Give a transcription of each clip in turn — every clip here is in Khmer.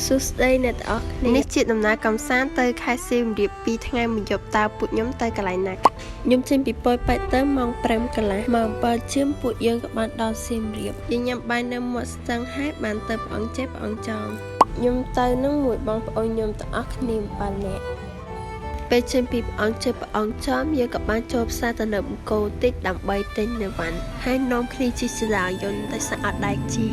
សួស្តីអ្នកទាំងអស់គ្នានេះជាដំណើរកំសាន្តទៅខេត្តសៀមរាប2ថ្ងៃមួយយប់តើពួកខ្ញុំទៅកន្លែងណាខ្ញុំចេញពីប៉ោយប៉ែតទៅម៉ោង5កន្លះម៉ោង7ជាងពួកយើងក៏បានដល់សៀមរាបយើងញ៉ាំបាយនៅមាត់ស្ទឹងហើយបានទៅព្រះអង្គចេះព្រះអង្គចង់ខ្ញុំទៅនឹងមួយបងប្អូនខ្ញុំទាំងអស់គ្នា7នាក់ពេលចេញពីព្រះអង្គចេះព្រះអង្គចំយើងក៏បានចូលផ្សារទៅនៅបង្គោលតិចដើម្បីទិញនៅវ៉ាន់ហើយនាំគ្នាជិះស្លាយន្តតែស្អាតដែកជី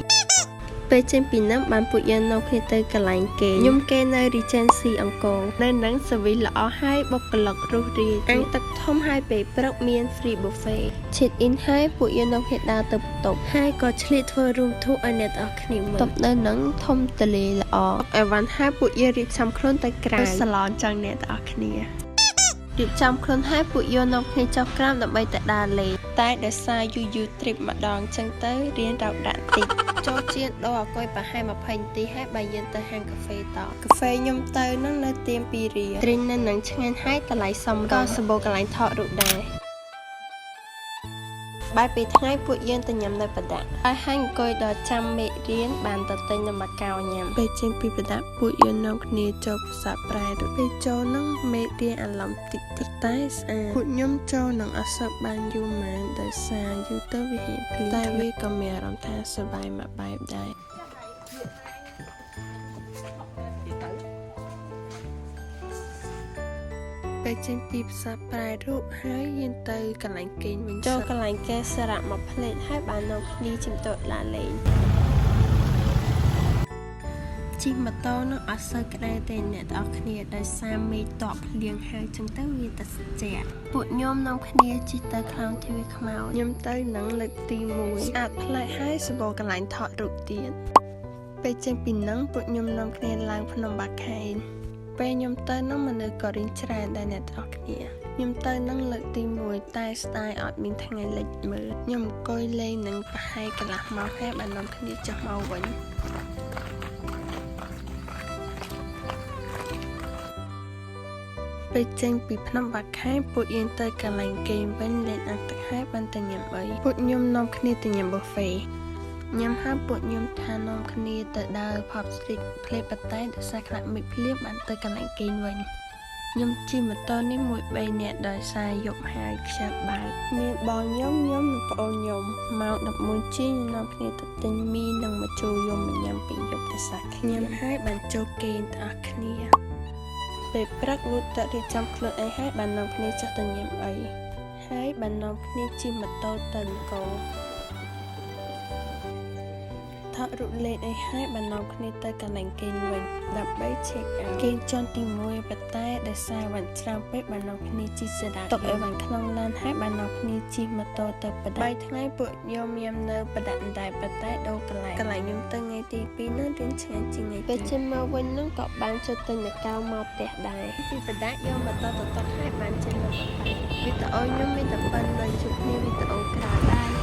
ពេលចេញពីនឹងបានពួកយើងនាំគ្នាទៅកន្លែងគេខ្ញុំគេនៅ Regency អង្គរនៅនឹងសវីល្អហើយបុគ្គលិករុះរាយអាងទឹកធំហើយពេលព្រឹកមាន free buffet check in ហើយពួកយើងនាំគ្នាដើរទៅបន្ទប់ហើយក៏ឆ្លៀតធ្វើ room tour ឲ្យអ្នកទាំងអស់គ្នាមើលបន្ទប់នៅនឹងធំទលាល្អអីវ៉ាន់ហើយពួកយើងរៀបចំខ្លួនទៅក្រៅសាឡនចឹងអ្នកទាំងអស់គ្នារៀបចំខ្លួនហើយពួកយើងនាំគ្នាចុះក្រោមដើម្បីទៅដើរលេងតែដោយសារយូ trip ម្ដងចឹងទៅរៀនរោគដាក់តិចចូលជៀនដល់អកុយប្រហែល20នាទីហើយបើយើងទៅហាងកាហ្វេតកាហ្វេខ្ញុំទៅនឹងនៅទៀម2រៀលទ្រីននៅនឹងឆ្ងាញ់ហើយតម្លៃសមរម្យក៏សម្បូរកន្លែងថតរូបដែរបាយពេលថ្ងៃពួកយើងទៅញ៉ាំនៅបដាហើយហាងអង្គុយដល់ចាំមេរៀនបានទៅទិញនំបាកោញ៉ាំពេលចេញពីបដាពួកយើងនាំគ្នាចូលភាសាប្រែទៅពេលចូលនឹងមេរៀនអាឡំតិចតិចតែស្អាតពួកខ្ញុំចូលនឹងអត់សូវបានយូរម៉ានដោយសារយូរទៅវារៀនភ្លាមតែវាក៏មានអារម្មណ៍ថាសប្បាយមួយបែបដែរពេលចេញពីផ្សារប្រែរូបហើយយើងទៅកន្លែងគេងវិញចូលកន្លែងគេសារៈមកផ្លេតហើយបាននាំគ្នាជិះម៉ូតូឡាលេងជិះម៉ូតូនឹងអត់សូវក្តៅទេអ្នកទាំងអស់គ្នាដោយសារមេឃតក់ភ្លៀងហើយចឹងទៅវាតែស្ជាក់ពួកខ្ញុំនាំគ្នាជិះទៅខ្លោងទ្វារខ្មៅខ្ញុំទៅនឹងលើកទី1ស្អាតប្លែកហើយសម្បូរកន្លែងថតរូបទៀតពេលចេញពីនឹងពួកខ្ញុំនាំគ្នាឡើងភ្នំបាខែងពេលខ្ញុំទៅនឹងមនុស្សក៏រៀងច្រើនដែរអ្នកទាំងអស់គ្នាខ្ញុំទៅនឹងលើកទី1តែស្ដាយអត់មានថ្ងៃលិចមើលខ្ញុំអង្គុយលេងនឹងប្រហែលកន្លះម៉ោងហើយបាននាំគ្នាចុះមកវិញពេលចេញពីភ្នំបាខែងពួកយើងទៅកន្លែងគេងវិញលេងអាំងទឹកហើយបានទៅញ៉ាំអីពួកខ្ញុំនាំគ្នាទៅញ៉ាំ buffetញ៉ាំហើយពួកខ្ញុំថានាំគ្នាទៅដើរ pub street ផ្លេបតែដោយសារខ្លាចមេឃភ្លៀងបានទៅកន្លែងគេងវិញខ្ញុំជិះម៉ូតូនេះមួយ3នាក់ដោយសារយប់ហើយខ្ជិលបើកមានបងខ្ញុំនិងប្អូនខ្ញុំម៉ោង11ជាងនាំគ្នាទៅទិញមីនិងម្ជូរយំញ៉ាំពីយប់ទៅសាខ្ញុំហើយបានចូលគេងទាំងអស់គ្នាពេលព្រឹកលុតទៅរៀបចំខ្លួនអីហើយបាននាំគ្នាចុះទៅញ៉ាំអីហើយបាននាំគ្នាជិះម៉ូតូទៅអង្គរថតរូបលេងអីហើយបាននាំគ្នាទៅកន្លែងគេងវិញដើម្បី check out គេងជាន់ទី1ប៉ុន្តែដោយសារវ៉ាន់ច្រើនពេកបាននាំគ្នាជិះសេដាទុកឲ្យវ៉ាន់ក្នុងឡានហើយបាននាំគ្នាជិះម៉ូតូទៅបដា3ថ្ងៃពួកខ្ញុំញ៉ាំនៅបដាតែប៉ុន្តែដូរកន្លែងខ្ញុំទៅថ្ងៃទី2នោះរៀនឆ្ងាញ់ជាងថ្ងៃពេលចេញមកវិញនោះក៏បានចូលទិញនៅកៅមកផ្ទះដែរពីបដាយកម៉ូតូទៅទុកហើយបានចេញមកបដាវីដេអូខ្ញុំមានតែប៉ុណ្្នឹងជួបគ្នាវីដេអូក្រោយដែរ